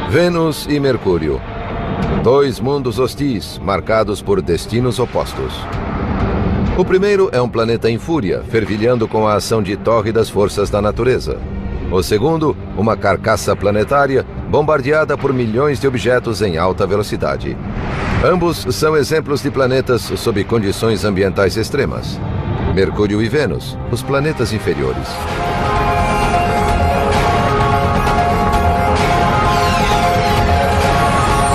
Vênus e Mercúrio. Dois mundos hostis, marcados por destinos opostos. O primeiro é um planeta em fúria, fervilhando com a ação de tórridas forças da natureza. O segundo, uma carcaça planetária bombardeada por milhões de objetos em alta velocidade. Ambos são exemplos de planetas sob condições ambientais extremas. Mercúrio e Vênus, os planetas inferiores.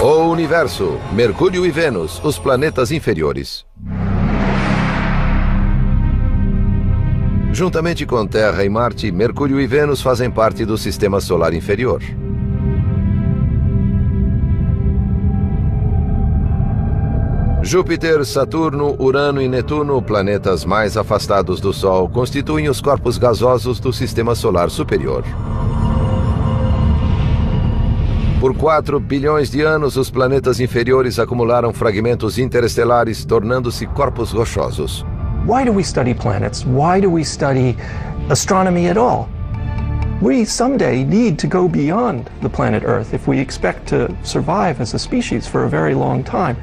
O Universo, Mercúrio e Vênus, os planetas inferiores. Juntamente com Terra e Marte, Mercúrio e Vênus fazem parte do Sistema Solar Inferior. Júpiter, Saturno, Urano e Netuno, planetas mais afastados do Sol, constituem os corpos gasosos do Sistema Solar Superior. Por 4 bilhões de anos, os planetas inferiores acumularam fragmentos interestelares, tornando-se corpos rochosos. Why do we study planets? Why do we study astronomy at all? We someday need to go beyond the planet Earth if we expect to survive as a species for a very long time.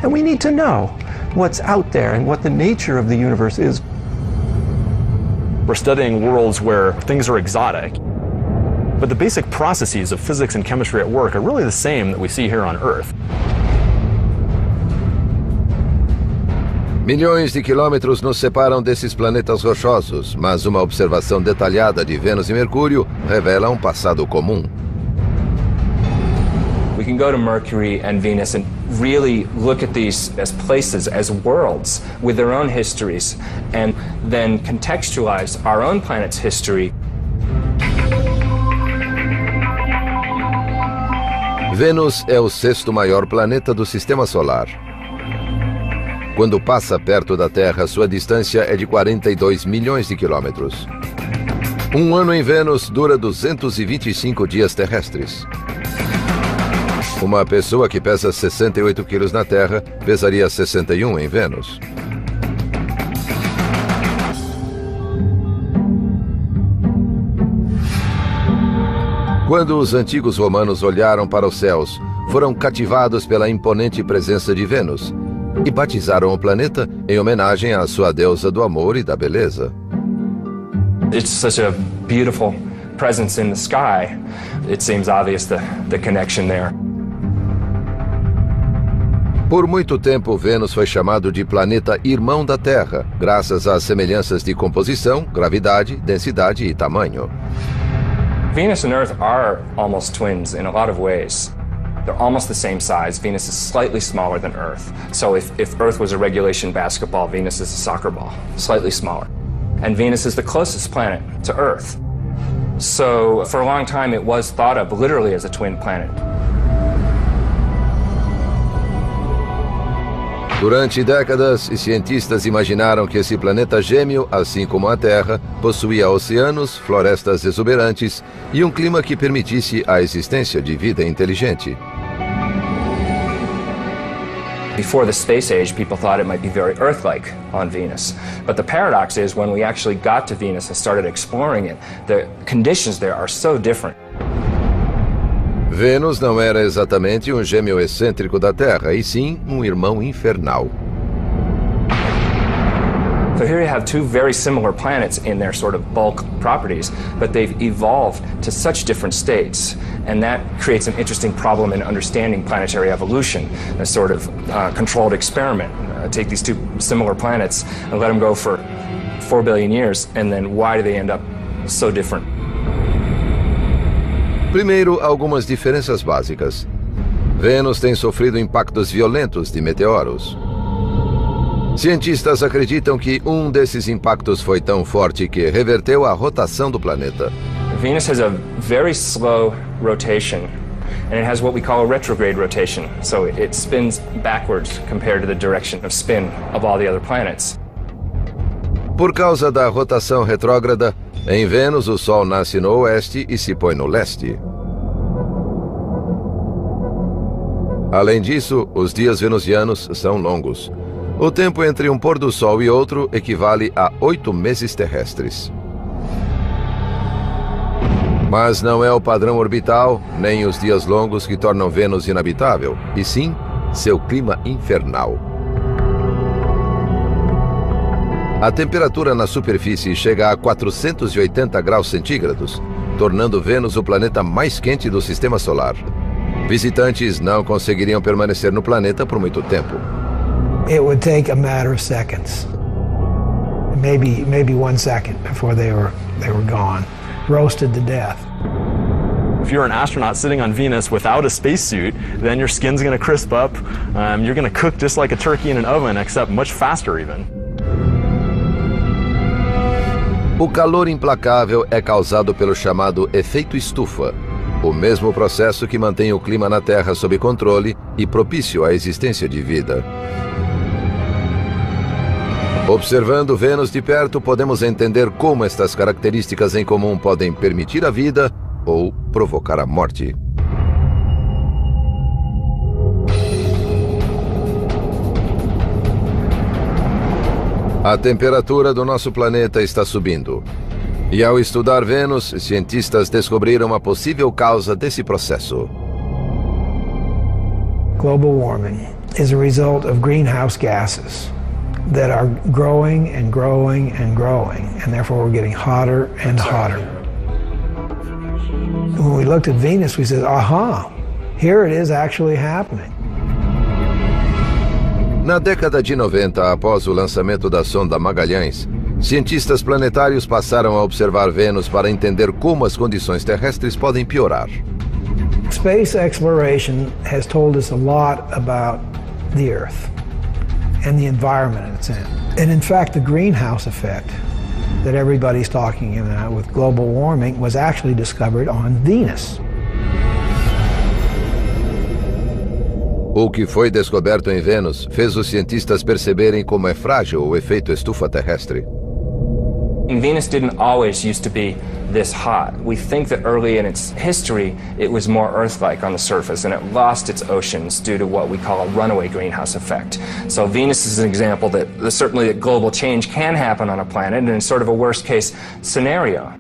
And we need to know what's out there and what the nature of the universe is. We're studying worlds where things are exotic, but the basic processes of physics and chemistry at work are really the same that we see here on Earth. Milhões de quilômetros nos separam desses planetas rochosos, mas uma observação detalhada de Vênus e Mercúrio revela um passado comum. We can go to Mercury and Venus and really look at these as places, as worlds with their own histories, and then contextualize our own planet's history. Vênus é o sexto maior planeta do Sistema Solar. Quando passa perto da Terra, sua distância é de 42 milhões de quilômetros. Um ano em Vênus dura 225 dias terrestres. Uma pessoa que pesa 68 quilos na Terra pesaria 61 em Vênus. Quando os antigos romanos olharam para os céus, foram cativados pela imponente presença de Vênus e batizaram o planeta em homenagem à sua deusa do amor e da beleza. It's such a beautiful presence in the sky. It seems obvious the connection there. Por muito tempo, Vênus foi chamado de planeta irmão da Terra, graças às semelhanças de composição, gravidade, densidade e tamanho. Venus and Earth are almost twins in a lot of ways. They're almost the same size. Venus is slightly smaller than Earth. So if Earth was a regulation basketball, Venus is a soccer ball, slightly smaller. And Venus is the closest planet to Earth. So for a long time, it was thought of literally as a twin planet. Durante décadas, os cientistas imaginaram que esse planeta gêmeo, assim como a Terra, possuía oceanos, florestas exuberantes e um clima que permitisse a existência de vida inteligente. Before the space age, people thought it might be very Earth-like on Venus. But the paradox is, when we actually got to Venus and started exploring it, the conditions there are so different. Vênus não era exatamente um gêmeo excêntrico da Terra, e sim um irmão infernal. So here you have two very similar planets in their sort of bulk properties, but they've evolved to such different states. And that creates an interesting problem in understanding planetary evolution, a sort of controlled experiment. Take these two similar planets and let them go for 4 billion years, and then why do they end up so different? Primeiro, algumas diferenças básicas. Vênus tem sofrido impactos violentos de meteoros. Cientistas acreditam que um desses impactos foi tão forte que reverteu a rotação do planeta. Venus has a very slow rotation, and it has what we call a retrograde rotation. So it spins backwards compared to the direction of spin of all the other planets. Por causa da rotação retrógrada, em Vênus o Sol nasce no oeste e se põe no leste. Além disso, os dias venusianos são longos. O tempo entre um pôr do sol e outro equivale a 8 meses terrestres. Mas não é o padrão orbital, nem os dias longos que tornam Vênus inabitável, e sim seu clima infernal. A temperatura na superfície chega a 480 graus centígrados, tornando Vênus o planeta mais quente do Sistema Solar. Visitantes não conseguiriam permanecer no planeta por muito tempo. It would take a matter of seconds, maybe 1 second before they were gone, roasted to death. If you're an astronaut sitting on Venus without a spacesuit, then your skin's going to crisp up. You're going to cook just like a turkey in an oven, except much faster even. O calor implacável é causado pelo chamado efeito estufa, o mesmo processo que mantém o clima na Terra sob controle e propício à existência de vida. Observando Vênus de perto, podemos entender como estas características em comum podem permitir a vida ou provocar a morte. A temperatura do nosso planeta está subindo. E ao estudar Vênus, cientistas descobriram uma possível causa desse processo. Global warming is a result of greenhouse gases that are growing and growing and growing, and therefore we're getting hotter and hotter. When we looked at Venus, we said, aha, here it is actually happening. Na década de 90, após o lançamento da sonda Magalhães, cientistas planetários passaram a observar Vênus para entender como as condições terrestres podem piorar. Space exploration has told us a lot about the Earth and the environment it's in. And in fact, the greenhouse effect that everybody's talking about with global warming was actually discovered on Venus. O que foi descoberto em Vênus fez os cientistas perceberem como é frágil o efeito estufa terrestre. Venus didn't always used to be this hot. We think that early in its history it was more Earth-like on the surface and it lost its oceans due to what we call a runaway greenhouse effect. So Venus is an example that certainly that global change can happen on a planet, and it's sort of a worst-case scenario.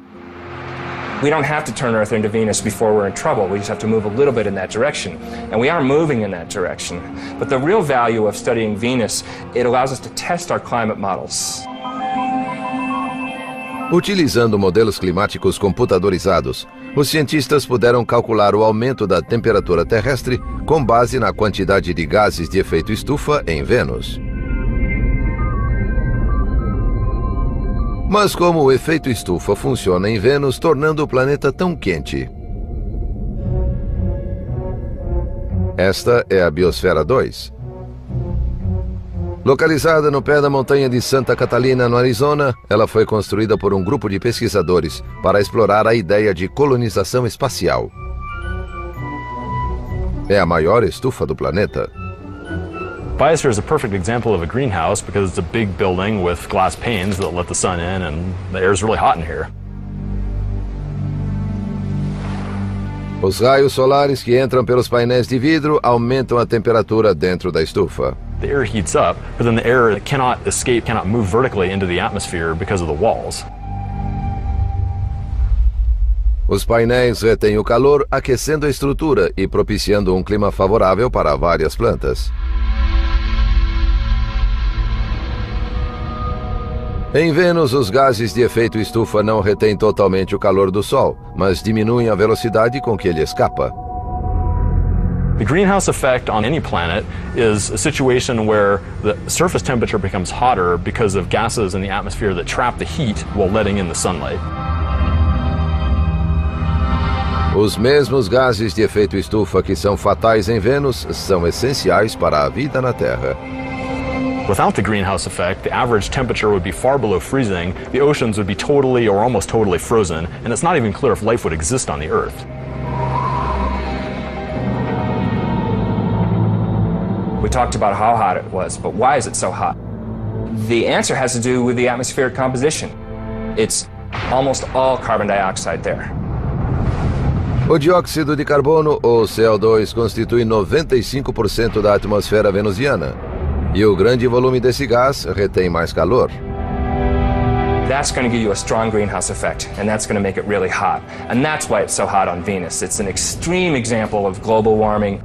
We don't have to turn Earth into Venus before we're in trouble. We just have to move a little bit in that direction. And we are moving in that direction. But the real value of studying Venus, it allows us to test our climate models. Utilizando modelos climáticos computadorizados, os cientistas puderam calcular o aumento da temperatura terrestre com base na quantidade de gases de efeito estufa em Vênus. Mas como o efeito estufa funciona em Vênus, tornando o planeta tão quente? Esta é a Biosfera 2. Localizada no pé da montanha de Santa Catalina, no Arizona, ela foi construída por um grupo de pesquisadores para explorar a ideia de colonização espacial. É a maior estufa do planeta. Biosphere is a perfect example of a greenhouse because it's a big building with glass panes that let the sun in, and the air is really hot in here. Os raios solares que entram pelos painéis de vidro aumentam a temperatura dentro da estufa. The air heats up, but then the air cannot escape, cannot move vertically into the atmosphere because of the walls. Os painéis retêm o calor, aquecendo a estrutura e propiciando um clima favorável para várias plantas. Em Vênus, os gases de efeito estufa não retêm totalmente o calor do Sol, mas diminuem a velocidade com que ele escapa. The greenhouse effect on any planet is a situation where the surface temperature becomes hotter because of gases in the atmosphere that trap the heat while letting in the sunlight. Os mesmos gases de efeito estufa que são fatais em Vênus são essenciais para a vida na Terra. Without the greenhouse effect, the average temperature would be far below freezing, the oceans would be totally or almost totally frozen, and it's not even clear if life would exist on the Earth. We talked about how hot it was, but why is it so hot? The answer has to do with the atmospheric composition. It's almost all carbon dioxide there. O dióxido de carbono, ou CO2, constitui 95% da atmosfera venusiana. E o grande volume desse gás retém mais calor. That's going to give you a strong greenhouse effect, and that's going to make it really hot. And that's why it's so hot on Venus. It's an extreme example of global warming.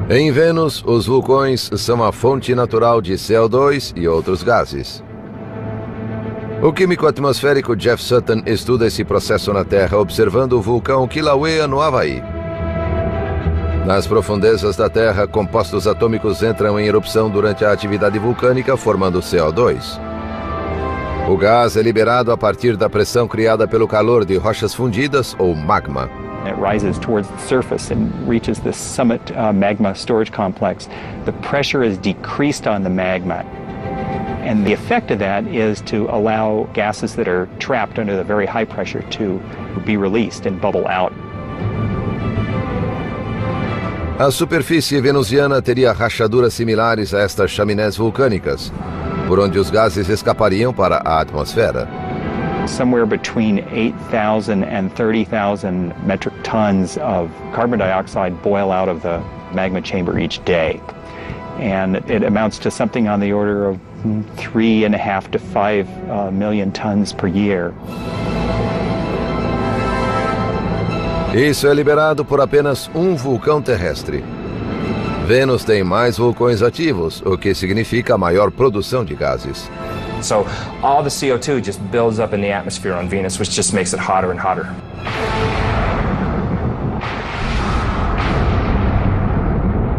Em Vênus, os vulcões são a fonte natural de CO2 e outros gases. O químico atmosférico Jeff Sutton estuda esse processo na Terra observando o vulcão Kilauea, no Havaí. Nas profundezas da Terra, compostos atômicos entram em erupção durante a atividade vulcânica, formando CO2. O gás é liberado a partir da pressão criada pelo calor de rochas fundidas, ou magma. It rises towards the surface and reaches the summit magma storage complex. The pressure is decreased on the magma. And the effect of that is to allow gases that are trapped under the very high pressure to be released and bubble out. A superfície venusiana teria rachaduras similares a estas chaminés vulcânicas, por onde os gases escapariam para a atmosfera. Somewhere between 8,000 and 30,000 metric tons of carbon dioxide boil out of the magma chamber each day. And it amounts to something on the order of 3.5 to 5 million tons per year. Isso é liberado por apenas um vulcão terrestre. Vênus tem mais vulcões ativos, o que significa maior produção de gases. So all the CO2 just builds up in the atmosphere on Venus, which just makes it hotter and hotter.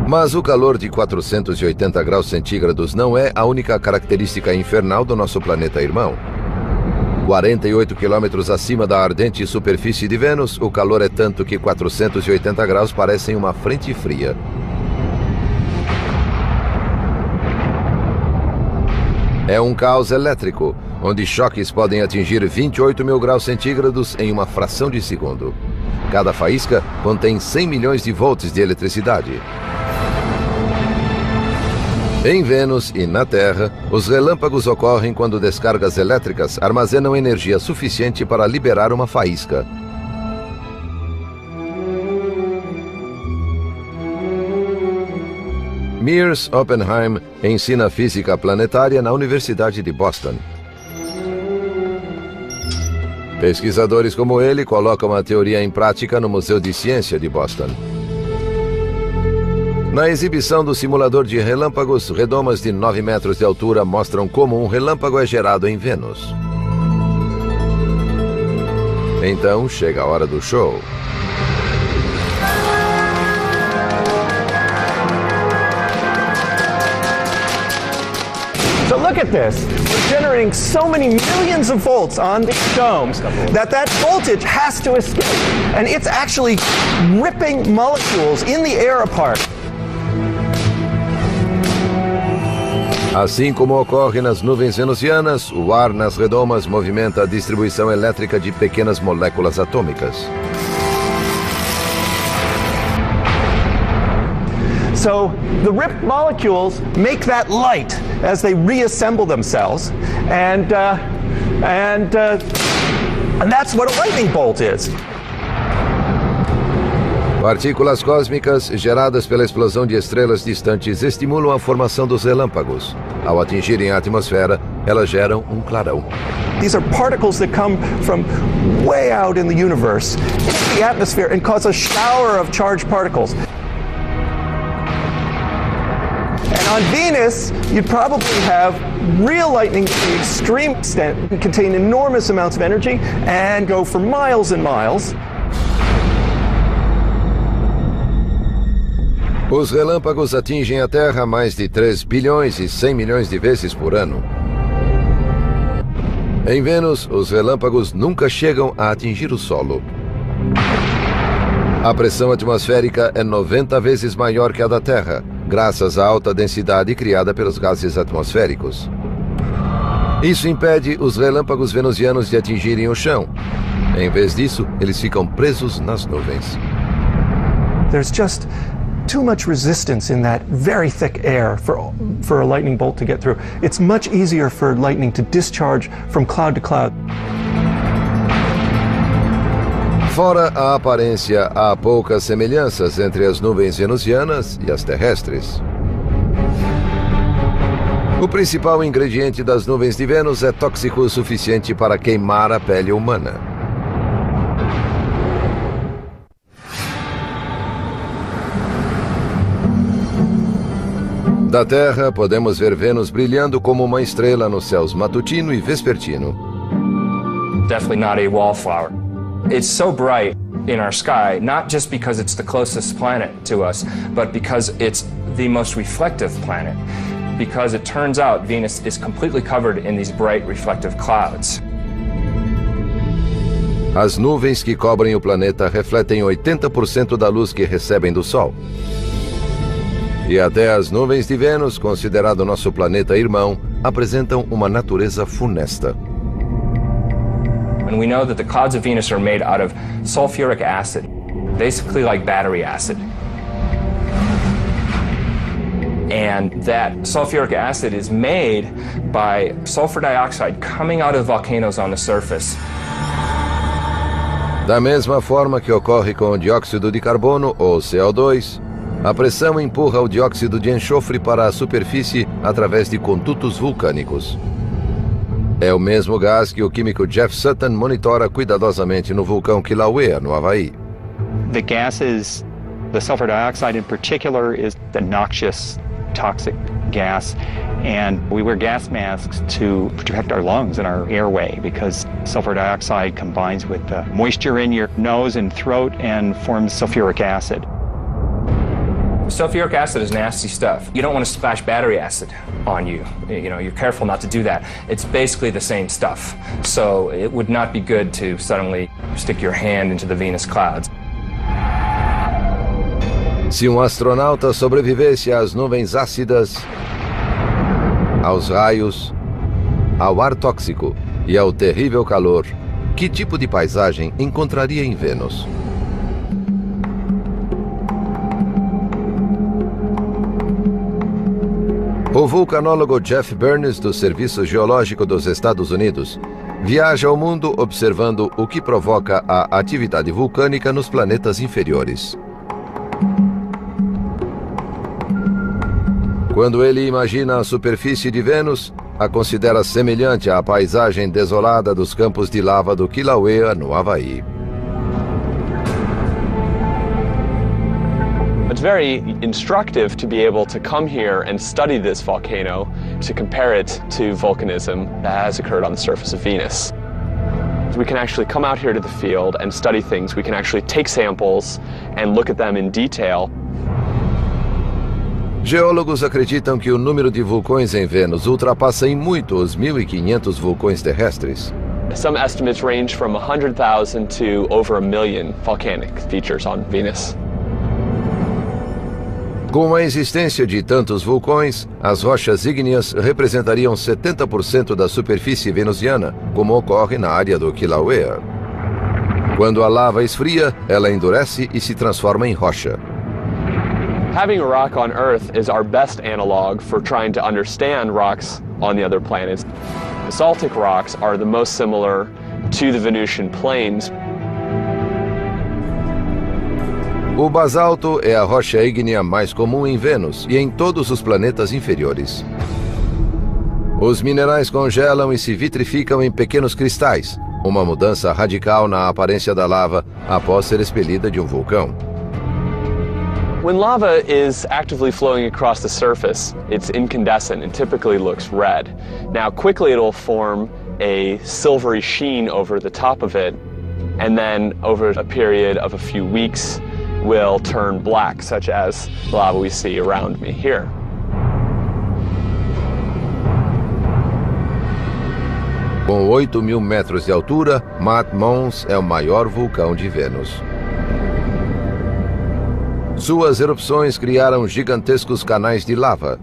Mas o calor de 480 graus centígrados não é a única característica infernal do nosso planeta irmão. 48 quilômetros acima da ardente superfície de Vênus, o calor é tanto que 480 graus parecem uma frente fria. É um caos elétrico, onde choques podem atingir 28 mil graus centígrados em uma fração de segundo. Cada faísca contém 100 milhões de volts de eletricidade. Em Vênus e na Terra, os relâmpagos ocorrem quando descargas elétricas armazenam energia suficiente para liberar uma faísca. Mears Oppenheim ensina física planetária na Universidade de Boston. Pesquisadores como ele colocam a teoria em prática no Museu de Ciência de Boston. Na exibição do simulador de relâmpagos, redomas de 9 metros de altura mostram como um relâmpago é gerado em Vênus. Então chega a hora do show. So look at this. We're generating so many millions of volts on these domes that voltage has to escape. And it's actually ripping molecules in the air apart. Assim como ocorre nas nuvens venusianas, o ar nas redomas movimenta a distribuição elétrica de pequenas moléculas atômicas. So the ripped molecules make that light as they reassemble themselves, and that's what a lightning bolt is. Partículas cósmicas geradas pela explosão de estrelas distantes estimulam a formação dos relâmpagos. Ao atingirem a atmosfera, elas geram um clarão. These are particles that come from way out in the universe into the atmosphere and cause a shower of charged particles. And on Venus, you'd probably have real lightning to the extreme extent, contain enormous amounts of energy, and go for miles and miles. Os relâmpagos atingem a Terra mais de 3 bilhões e 100 milhões de vezes por ano. Em Vênus, os relâmpagos nunca chegam a atingir o solo. A pressão atmosférica é 90 vezes maior que a da Terra, graças à alta densidade criada pelos gases atmosféricos. Isso impede os relâmpagos venusianos de atingirem o chão. Em vez disso, eles ficam presos nas nuvens. There's just too much resistance in that very thick air for a lightning bolt to get through. It's much easier for lightning to discharge from cloud to cloud. Fora a aparência, há poucas semelhanças entre as nuvens venusianas e as terrestres. O principal ingrediente das nuvens de Vênus é tóxico o suficiente para queimar a pele humana. Da Terra, podemos ver Vênus brilhando como uma estrela nos céus matutino e vespertino. Definitely not a wallflower. It's so bright in our sky, not just because it's the closest planet to us, but because it's the most reflective planet. Because it turns out Venus is completely covered in these bright reflective clouds. As nuvens que cobrem o planeta refletem 80% da luz que recebem do Sol. E até as nuvens de Vênus, considerado nosso planeta irmão, apresentam uma natureza funesta. And we know that the clouds of Venus are made out of sulfuric acid, basically like battery acid. And that sulfuric acid is made by sulfur dioxide coming out of volcanoes on the surface. Da mesma forma que ocorre com o dióxido de carbono, ou CO2, a pressão empurra o dióxido de enxofre para a superfície através de condutos vulcânicos. É o mesmo gás que o químico Jeff Sutton monitora cuidadosamente no vulcão Kilauea, no Havaí. The gases, the sulfur dioxide in particular, is the noxious, toxic gas, and we wear gas masks to protect our lungs and our airway because sulfur dioxide combines with the moisture in your nose and throat and forms sulfuric acid. Sulfuric acid is nasty stuff. You don't want to splash battery acid on you. You know, you're careful not to do that. It's basically the same stuff. So it would not be good to suddenly stick your hand into the Venus clouds. Se um astronauta sobrevivesse às nuvens ácidas, aos raios, ao ar tóxico e ao terrível calor, que tipo de paisagem encontraria em Vênus? O vulcanólogo Jeff Burns, do Serviço Geológico dos Estados Unidos, viaja ao mundo observando o que provoca a atividade vulcânica nos planetas inferiores. Quando ele imagina a superfície de Vênus, a considera semelhante à paisagem desolada dos campos de lava do Kilauea, no Havaí. It's very instructive to be able to come here and study this volcano to compare it to volcanism that has occurred on the surface of Venus. We can actually come out here to the field and study things. We can actually take samples and look at them in detail. Geólogos acreditam que o número de vulcões em Vênus ultrapassa em muito os 1.500 vulcões terrestres. Some estimates range from 100,000 to over 1 million volcanic features on Venus. Com a existência de tantos vulcões, as rochas ígneas representariam 70% da superfície venusiana, como ocorre na área do Kilauea. Quando a lava esfria, ela endurece e se transforma em rocha. Having a rock on Earth is our best analog for trying to understand rocks on the other planets. Basaltic rocks are the most similar to the Venusian plains. O basalto é a rocha ígnea mais comum em Vênus e em todos os planetas inferiores. Os minerais congelam e se vitrificam em pequenos cristais, uma mudança radical na aparência da lava após ser expelida de um vulcão. When lava is actively flowing across the surface, it's incandescent and typically looks red. Now, quickly it'll form a silvery sheen over the top of it, and then over a period of a few weeks, will turn black, such as the lava we see around me here. Com 8.000 metros de altura, Mount Mons é o maior vulcão de Vênus. Suas erupções criaram gigantescos canais de lava,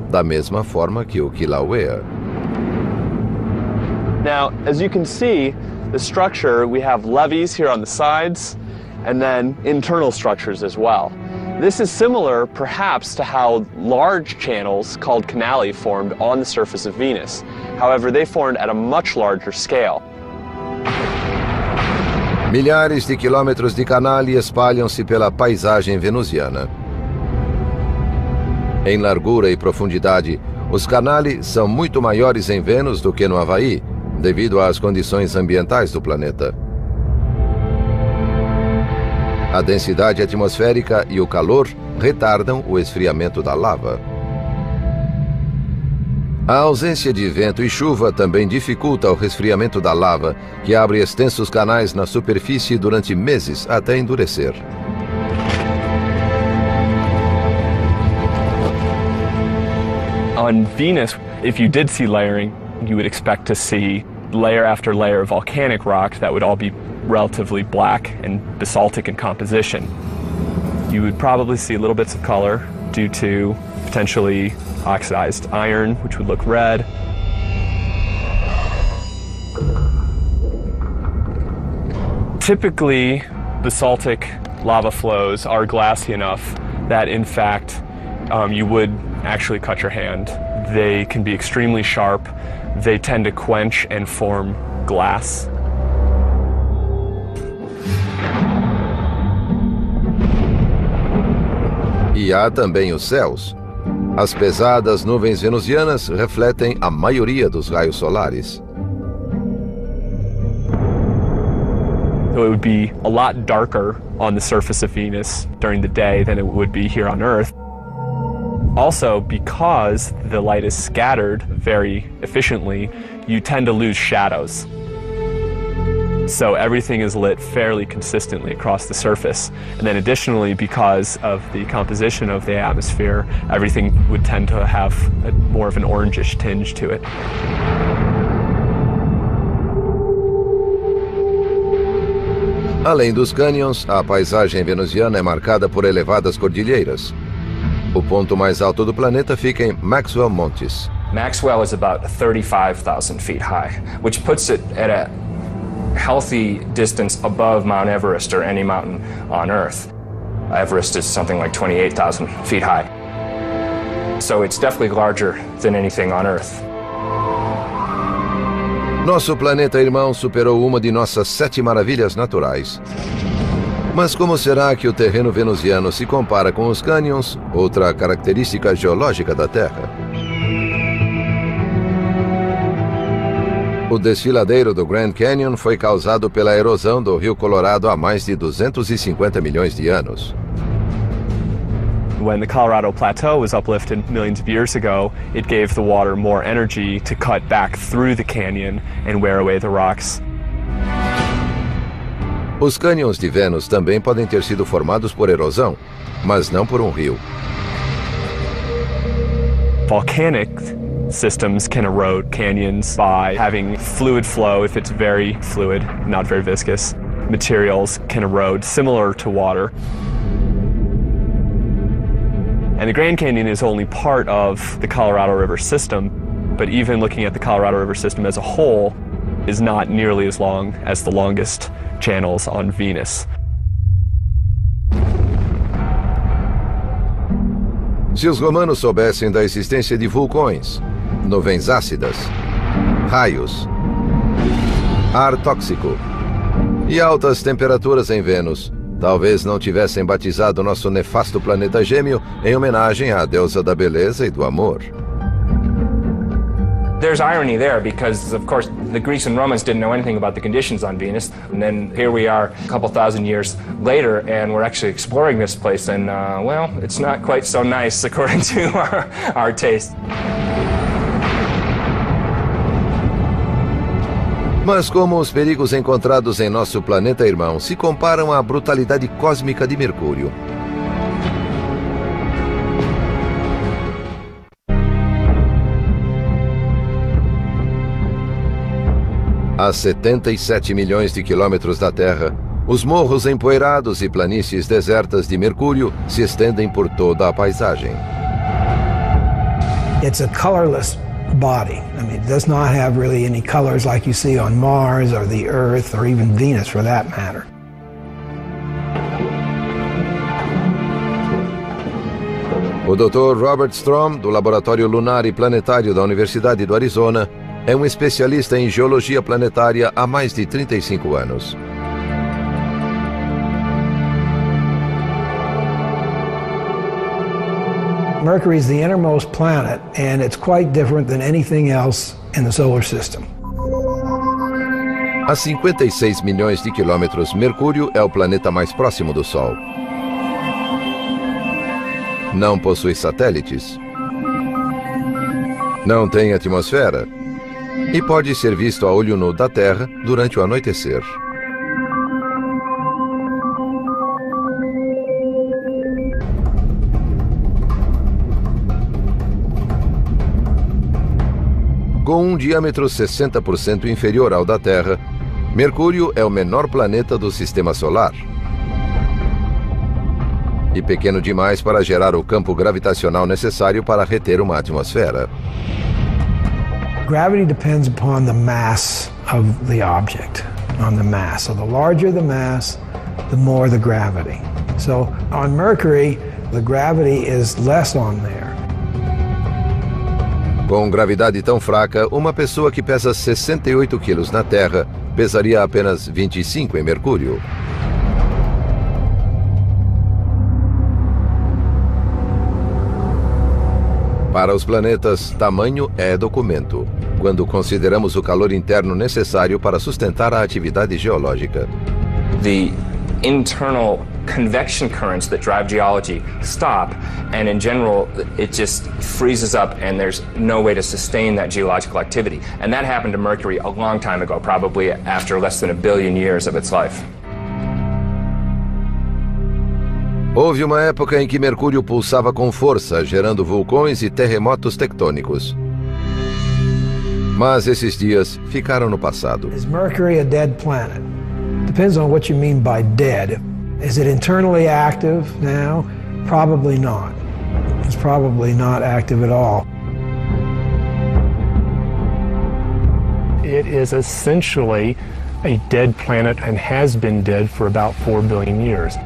da mesma forma que o Kilauea. Now, as you can see, the structure, we have levees here on the sides, and then internal structures as well. This is similar, perhaps, to how large channels called canali formed on the surface of Venus. However, they formed at a much larger scale. Milhares de quilômetros de canali espalham-se pela paisagem venusiana. Em largura e profundidade, Os canali são muito maiores em Vênus do que no Havaí, devido às condições ambientais do planeta. A densidade atmosférica e o calor retardam o esfriamento da lava. A ausência de vento e chuva também dificulta o resfriamento da lava, que abre extensos canais na superfície durante meses até endurecer. On Venus, if you did see layering, you would expect to see layer after layer of volcanic rock that would all be relatively black and basaltic in composition. You would probably see little bits of color due to potentially oxidized iron, which would look red. Typically, basaltic lava flows are glassy enough that, in fact, you would actually cut your hand. They can be extremely sharp. They tend to quench and form glass. E há também os céus. As pesadas nuvens venusianas refletem a maioria dos raios solares. So it would be a lot darker on the surface of Venus during the day than it would be here on Earth. Also, because the light is scattered very efficiently, you tend to lose shadows. So everything is lit fairly consistently across the surface. And then additionally, because of the composition of the atmosphere, everything would tend to have more of an orangish tinge to it. Além dos cânions, a paisagem venusiana é marcada por elevadas cordilheiras. O ponto mais alto do planeta fica em Maxwell Montes. Maxwell is about 35,000 feet high, which puts it at a healthy distance above Mount Everest or any mountain on Earth. Everest is something like 28,000 feet high. So it's definitely larger than anything on Earth. Nosso planeta irmão superou uma de nossas 7 maravilhas naturais. Mas como será que o terreno venusiano se compara com os cânions, outra característica geológica da Terra? O desfiladeiro do Grand Canyon foi causado pela erosão do Rio Colorado há mais de 250 milhões de anos. When the Colorado Plateau was uplifted millions of years ago, it gave the water more energy to cut back through the canyon and wear away the rocks. Os cânions de Vênus também podem ter sido formados por erosão, mas não por um rio. Volcanic systems can erode canyons by having fluid flow if it's very fluid, not very viscous. Materials can erode similar to water. And the Grand Canyon is only part of the Colorado River system, but even looking at the Colorado River system as a whole is not nearly as long as the longest channels on Venus. Se os romanos soubessem da existência de vulcões, nuvens ácidas, raios, ar tóxico e altas temperaturas em Vênus, talvez não tivessem batizado nosso nefasto planeta gêmeo em homenagem à deusa da beleza e do amor. There's irony there because, of course, the Greeks and Romans didn't know anything about the conditions on Venus. And then here we are a couple thousand years later, and we're actually exploring this place. And, well, it's not quite so nice according to our taste. Mas como os perigos encontrados em nosso planeta irmão se comparam à brutalidade cósmica de Mercúrio? A 77 milhões de quilômetros da Terra, os morros empoeirados e planícies desertas de Mercúrio se estendem por toda a paisagem. It's a colorless body. I mean, it does not have really any colors like you see on Mars or the Earth or even Venus for that matter. O Dr. Robert Strom, do Laboratório Lunar e Planetário da Universidade do Arizona, é um especialista em geologia planetária há mais de 35 anos. Mercury is the innermost planet, and it's quite different than anything else in the solar system. A 56 milhões de quilômetros, Mercúrio é o planeta mais próximo do Sol. Não possui satélites. Não tem atmosfera. E pode ser visto a olho nu da Terra durante o anoitecer. Com um diâmetro 60% inferior ao da Terra, Mercúrio é o menor planeta do Sistema Solar. E pequeno demais para gerar o campo gravitacional necessário para reter uma atmosfera. Gravity depends upon the mass of the object, on the mass. So the larger the mass, the more the gravity. So on Mercury, the gravity is less on there. Com gravidade tão fraca, uma pessoa que pesa 68 quilos na Terra pesaria apenas 25 em Mercúrio. Para os planetas, tamanho é documento, quando consideramos o calor interno necessário para sustentar a atividade geológica. The internal convection currents that drive geology stop, and in general, it just freezes up and there's no way to sustain that geological activity. And that happened to Mercury a long time ago, probably after less than 1 billion years of its life. Houve uma época em que Mercúrio pulsava com força, gerando vulcões e terremotos tectônicos. Mas esses dias ficaram no passado. Is Mercury a dead planet? Depends on what you mean by dead. Is it internally active now? Probably not. It's probably not active at all. It is essentially a dead planet and has been dead for about 4 billion years.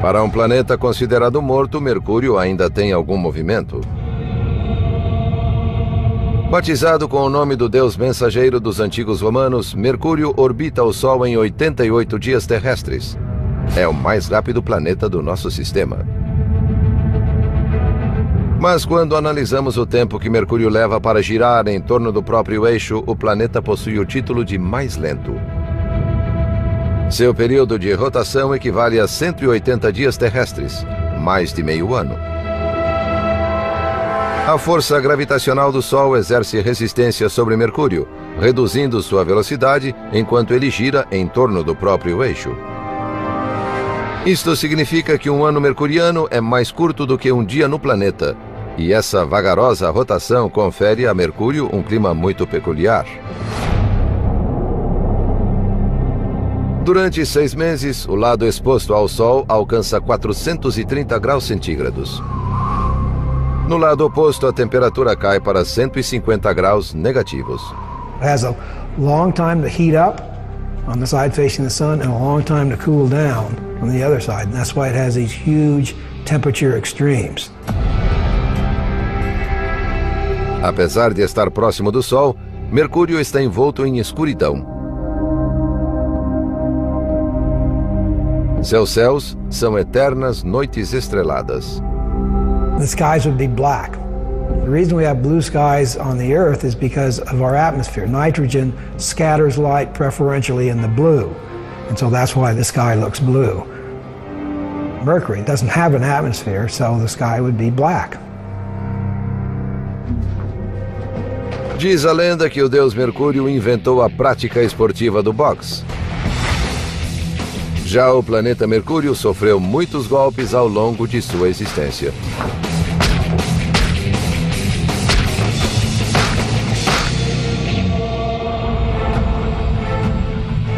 Para um planeta considerado morto, Mercúrio ainda tem algum movimento. Batizado com o nome do deus mensageiro dos antigos romanos, Mercúrio orbita o Sol em 88 dias terrestres. É o mais rápido planeta do nosso sistema. Mas quando analisamos o tempo que Mercúrio leva para girar em torno do próprio eixo, o planeta possui o título de mais lento. Seu período de rotação equivale a 180 dias terrestres, mais de meio ano. A força gravitacional do Sol exerce resistência sobre Mercúrio, reduzindo sua velocidade enquanto ele gira em torno do próprio eixo. Isto significa que um ano mercuriano é mais curto do que um dia no planeta, e essa vagarosa rotação confere a Mercúrio um clima muito peculiar. Durante 6 meses, o lado exposto ao Sol alcança 430 graus centígrados. No lado oposto, a temperatura cai para 150 graus negativos. It has a long time to heat up on the side facing the sun and a long time to cool down on the other side. And that's why it has these huge temperature extremes. Apesar de estar próximo do Sol, Mercúrio está envolto em escuridão. Seus céus são eternas noites estreladas. The skies would be black. The reason we have blue skies on the Earth is because of our atmosphere. Nitrogen scatters light preferentially in the blue, and so that's why the sky looks blue. Mercury doesn't have an atmosphere, so the sky would be black. Diz a lenda que o deus Mercúrio inventou a prática esportiva do boxe. Já o planeta Mercúrio sofreu muitos golpes ao longo de sua existência.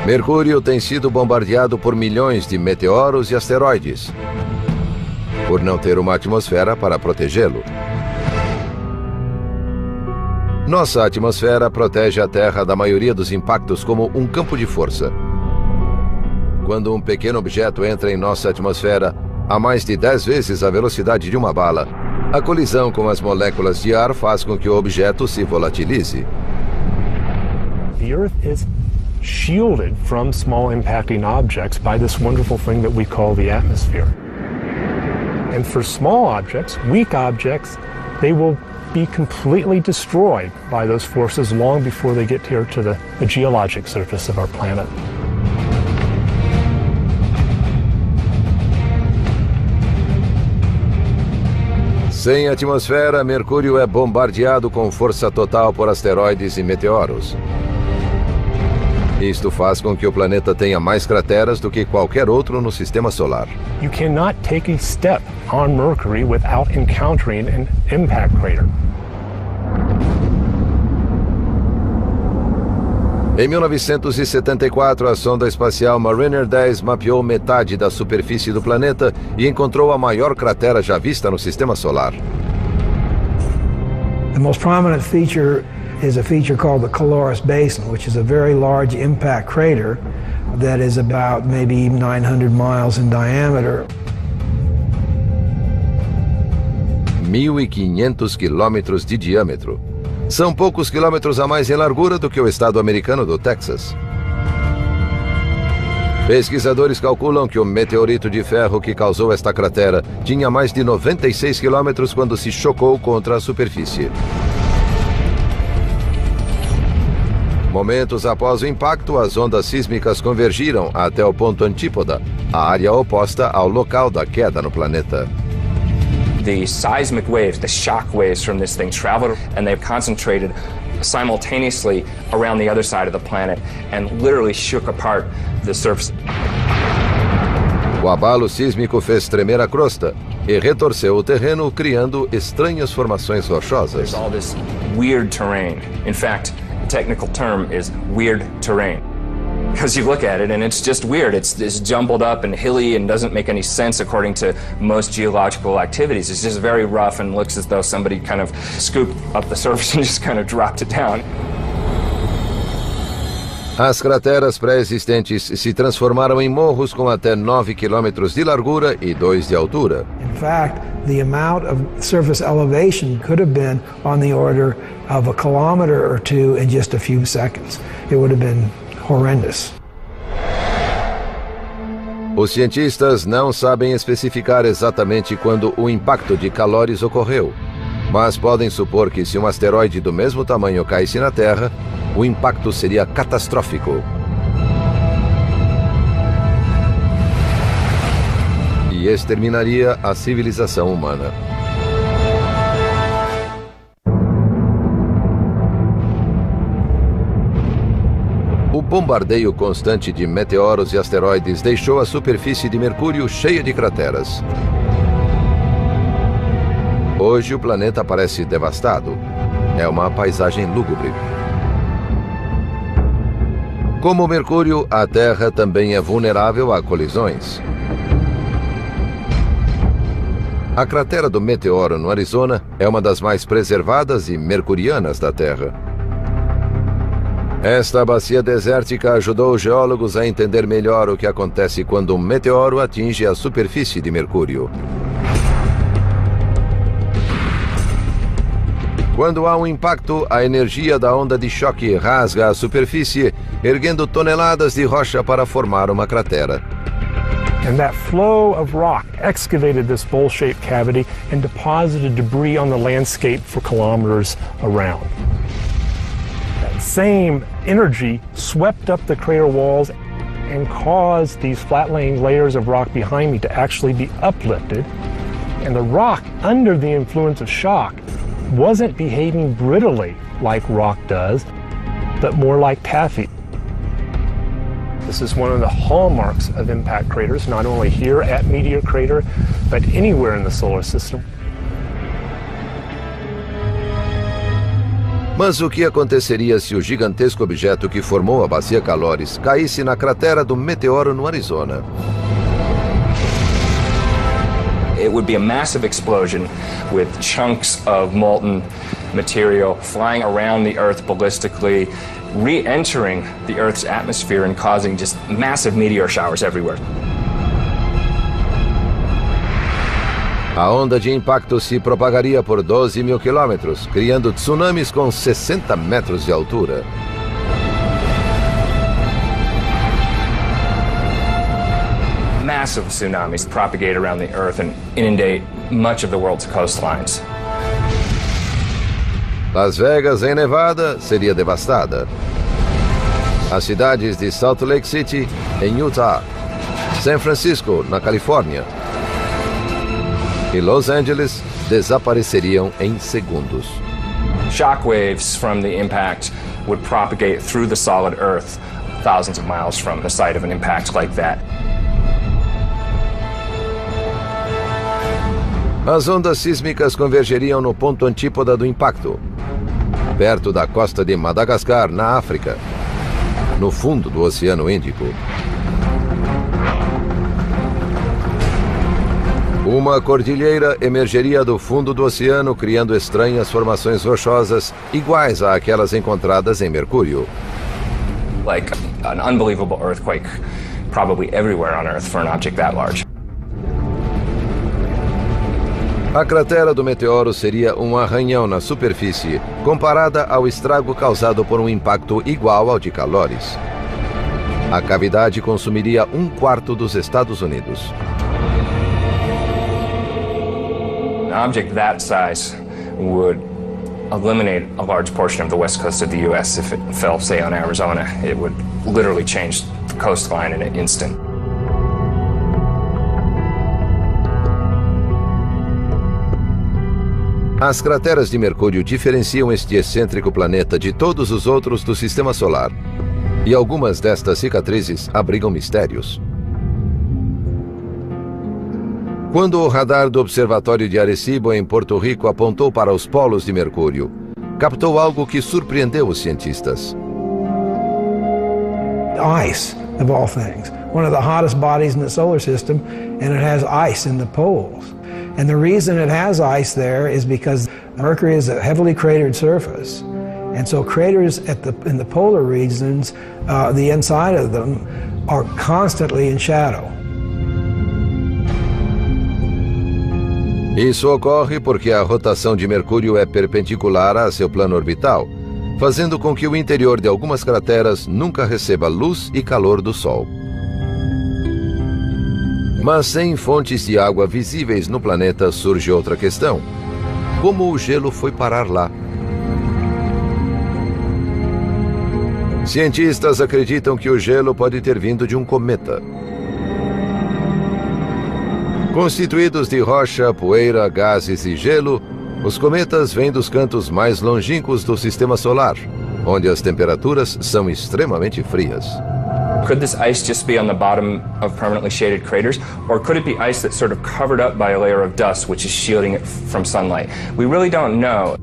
Mercúrio tem sido bombardeado por milhões de meteoros e asteroides, por não ter uma atmosfera para protegê-lo. Nossa atmosfera protege a Terra da maioria dos impactos como um campo de força. Quando um pequeno objeto entra em nossa atmosfera a mais de 10 vezes a velocidade de uma bala, a colisão com as moléculas de ar faz com que o objeto se volatilize. The Earth is shielded from small impacting objects by this wonderful thing that we call the atmosphere. And for small objects, weak objects, they will be completely destroyed by those forces long before they get here to the geologic surface of our planet. Sem atmosfera, Mercúrio é bombardeado com força total por asteroides e meteoros. Isto faz com que o planeta tenha mais crateras do que qualquer outro no sistema solar. You cannot take a step on Mercury without encountering an impact crater. Em 1974, a sonda espacial Mariner 10 mapeou metade da superfície do planeta e encontrou a maior cratera já vista no sistema solar. The most prominent feature is a feature called the Caloris Basin, which is a very large impact crater that is about maybe 900 miles in diameter. 1.500 quilômetros de diâmetro. São poucos quilômetros a mais em largura do que o estado americano do Texas. Pesquisadores calculam que o meteorito de ferro que causou esta cratera tinha mais de 96 quilômetros quando se chocou contra a superfície. Momentos após o impacto, as ondas sísmicas convergiram até o ponto antípoda, a área oposta ao local da queda no planeta. The seismic waves, the shock waves from this thing traveled, and they've concentrated simultaneously around the other side of the planet and literally shook apart the surface. O abalo sísmico fez tremer a crosta e retorceu o terreno, criando estranhas formações rochosas. There's all this weird terrain. In fact, the technical term is weird terrain. Because you look at it and it's just weird. It's jumbled up and hilly and doesn't make any sense according to most geological activities. It's just very rough and looks as though somebody kind of scooped up the surface and just kind of dropped it down. As crateras pré-existentes se transformaram em morros com até 9 quilômetros de largura e 2 de altura. In fact, the amount of surface elevation could have been on the order of a kilometer or two in just a few seconds. It would have been horrendous. Os cientistas não sabem especificar exatamente quando o impacto de Caloris ocorreu, mas podem supor que se um asteroide do mesmo tamanho caísse na Terra, o impacto seria catastrófico. E exterminaria a civilização humana. O bombardeio constante de meteoros e asteroides deixou a superfície de Mercúrio cheia de crateras. Hoje o planeta parece devastado. É uma paisagem lúgubre. Como Mercúrio, a Terra também é vulnerável a colisões. A cratera do meteoro no Arizona é uma das mais preservadas e mercurianas da Terra. Esta bacia desértica ajudou os geólogos a entender melhor o que acontece quando um meteoro atinge a superfície de Mercúrio. Quando há um impacto, a energia da onda de choque rasga a superfície, erguendo toneladas de rocha para formar uma cratera. And that flow of rock excavated this bowl-shaped cavity and deposited debris on the landscape for kilometers around. That same energy swept up the crater walls and caused these flat-laying layers of rock behind me to actually be uplifted. And the rock, under the influence of shock, wasn't behaving brittly like rock does, but more like taffy. This is one of the hallmarks of impact craters, not only here at Meteor Crater, but anywhere in the solar system. Mas o que aconteceria se o gigantesco objeto que formou a bacia Caloris caísse na cratera do meteoro no Arizona? It would be a massive explosion with chunks of molten material flying around the Earth ballistically, re-entering the Earth's atmosphere and causing just massive meteor showers everywhere. A onda de impacto se propagaria por 12 mil quilômetros, criando tsunamis com 60 metros de altura. massive tsunamis propagate around the Earth and inundate much of the world's coastlines. Las Vegas, em Nevada, seria devastada. As cidades de Salt Lake City, em Utah, San Francisco, na Califórnia, e Los Angeles desapareceriam em segundos. Shockwaves from the impact would propagate through the solid Earth thousands of miles from the site of an impact like that. As ondas sísmicas convergeriam no ponto antípoda do impacto, perto da costa de Madagascar, na África, no fundo do Oceano Índico. Uma cordilheira emergeria do fundo do oceano, criando estranhas formações rochosas iguais àquelas encontradas em Mercúrio. Like an unbelievable earthquake, probably everywhere on Earth for an object that large. A cratera do meteoro seria um arranhão na superfície, comparada ao estrago causado por um impacto igual ao de Calores. A cavidade consumiria 1/4 dos Estados Unidos. An object that size would eliminate a large portion of the west coast of the U.S. if it fell, say, on Arizona. It would literally change the coastline in an instant. As crateras de Mercúrio diferenciam este excêntrico planeta de todos os outros do Sistema Solar. E algumas destas cicatrizes abrigam mistérios. Quando o radar do Observatório de Arecibo, em Porto Rico, apontou para os polos de Mercúrio, captou algo que surpreendeu os cientistas. Ice, of all things. One of the hottest bodies in the solar system, and it has ice in the poles. And the reason it has ice there is because Mercury is a heavily cratered surface. And so craters in the polar regions, the inside of them, are constantly in shadow. Isso ocorre porque a rotação de Mercúrio é perpendicular a seu plano orbital, fazendo com que o interior de algumas crateras nunca receba luz e calor do Sol. Mas sem fontes de água visíveis no planeta surge outra questão. Como o gelo foi parar lá? Cientistas acreditam que o gelo pode ter vindo de um cometa. Constituídos de rocha, poeira, gases e gelo, os cometas vêm dos cantos mais longínquos do Sistema Solar, onde as temperaturas são extremamente frias. Could this ice just be on the bottom of permanently shaded craters, or could it be ice that's sort of covered up by a layer of dust which is shielding it from sunlight? We really don't know.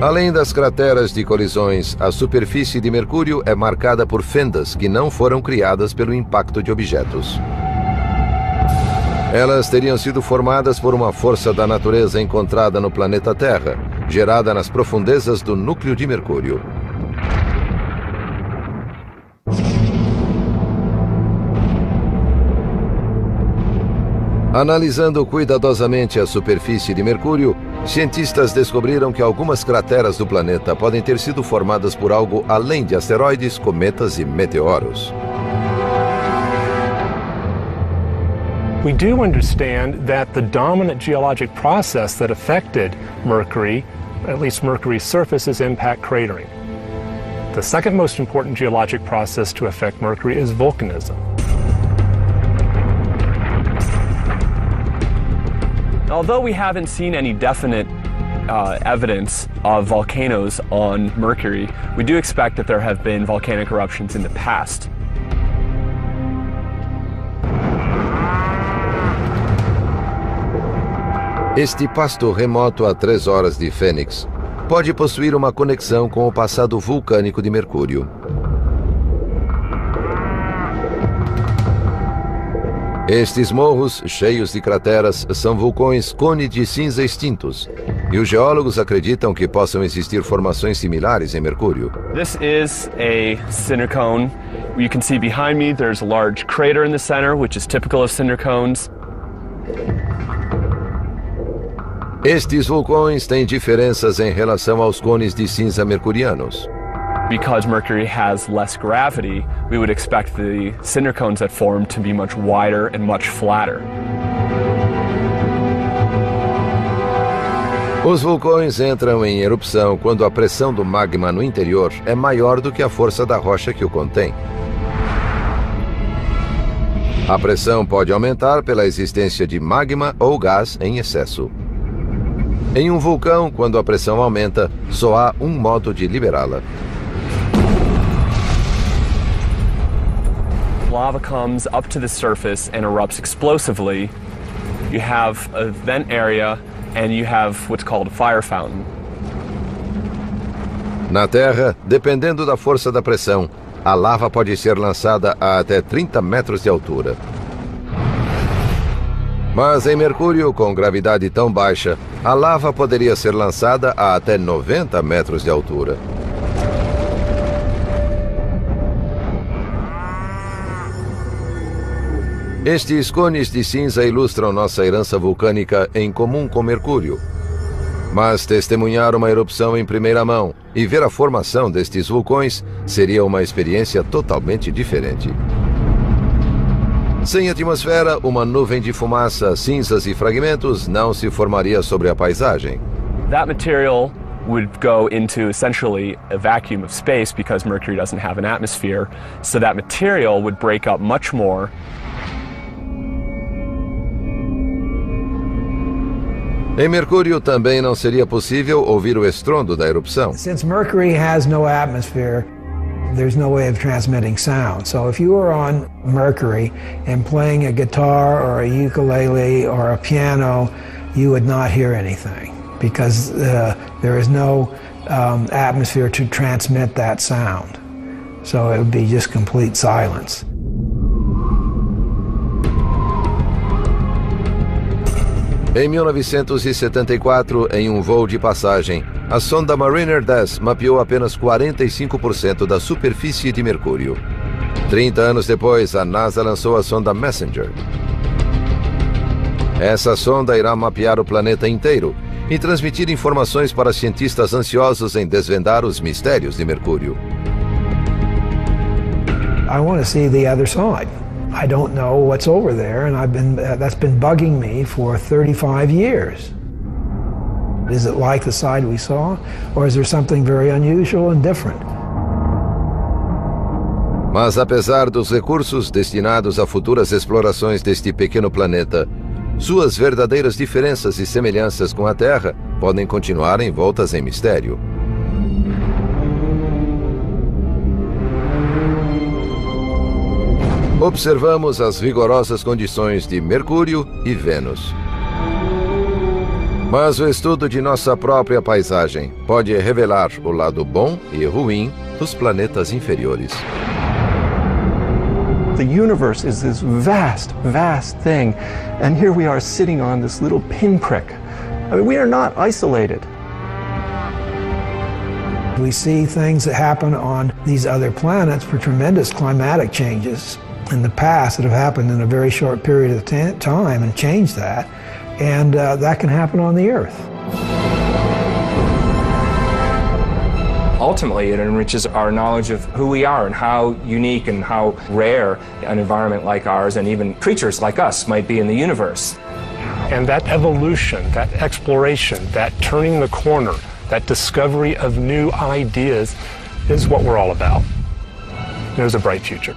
Além das crateras de colisões, a superfície de Mercúrio é marcada por fendas que não foram criadas pelo impacto de objetos. Elas teriam sido formadas por uma força da natureza encontrada no planeta Terra, gerada nas profundezas do núcleo de Mercúrio. Analisando cuidadosamente a superfície de Mercúrio, cientistas descobriram que algumas crateras do planeta podem ter sido formadas por algo além de asteroides, cometas e meteoros. We do understand that the dominant geologic process that affected Mercury, at least Mercury's surface, is impact cratering. The second most important geologic process to affect Mercury is volcanism. Although we haven't seen any definite evidence of volcanoes on Mercury, we do expect that there have been volcanic eruptions in the past. Este pasto remoto a 3 horas de Phoenix pode possuir uma conexão com o passado vulcânico de Mercúrio. Estes morros, cheios de crateras, são vulcões cone de cinza extintos, e os geólogos acreditam que possam existir formações similares em Mercúrio. This is a cinder cone. You can see behind me there's a large crater in the center, which is typical of cinder cones. Estes vulcões têm diferenças em relação aos cones de cinza mercurianos. Because Mercury has less gravity, we would expect the cinder cones that form to be much wider and much flatter. Os vulcões entram em erupção quando a pressão do magma no interior é maior do que a força da rocha que o contém. A pressão pode aumentar pela existência de magma ou gás em excesso. Em um vulcão, quando a pressão aumenta, só há um modo de liberá-la. Lava comes up to the surface and erupts explosively. You have a vent area and you have what's called a fire fountain. Na Terra, dependendo da força da pressão, a lava pode ser lançada a até 30 metros de altura. Mas em Mercúrio, com gravidade tão baixa, a lava poderia ser lançada a até 90 metros de altura. Estes cones de cinza ilustram nossa herança vulcânica em comum com Mercúrio. Mas testemunhar uma erupção em primeira mão e ver a formação destes vulcões seria uma experiência totalmente diferente. Sem atmosfera, uma nuvem de fumaça, cinzas e fragmentos não se formaria sobre a paisagem. That material would go into essentially a vacuum of space because Mercury doesn't have an atmosphere, so that material would break up much more. Em Mercúrio também não seria possível ouvir o estrondo da erupção. Since Mercury has no atmosphere, there's no way of transmitting sound. So if you were on Mercury and playing a guitar or a ukulele or a piano, you would not hear anything because there is no atmosphere to transmit that sound. So it would be just complete silence. Em 1974, em um voo de passagem, a sonda Mariner 10 mapeou apenas 45% da superfície de Mercúrio. 30 anos depois, a NASA lançou a sonda Messenger. Essa sonda irá mapear o planeta inteiro e transmitir informações para cientistas ansiosos em desvendar os mistérios de Mercúrio. I want to see the other side. I don't know what's over there, and that's been bugging me for 35 years. Is it like the side we saw, or is there something very unusual and different? Mas apesar dos recursos destinados a futuras explorações deste pequeno planeta, suas verdadeiras diferenças e semelhanças com a Terra podem continuar envoltas em mistério. Observamos as rigorosas condições de Mercúrio e Vênus. Mas o estudo de nossa própria paisagem pode revelar o lado bom e ruim dos planetas inferiores. The universe is this vast, vast thing, and here we are sitting on this little pinprick. I mean, we are not isolated. We see things that happen on these other planets for tremendous climatic changes in the past that have happened in a very short period of time and changed that, and that can happen on the Earth. Ultimately, it enriches our knowledge of who we are and how unique and how rare an environment like ours and even creatures like us might be in the universe. And that evolution, that exploration, that turning the corner, that discovery of new ideas is what we're all about. There's a bright future.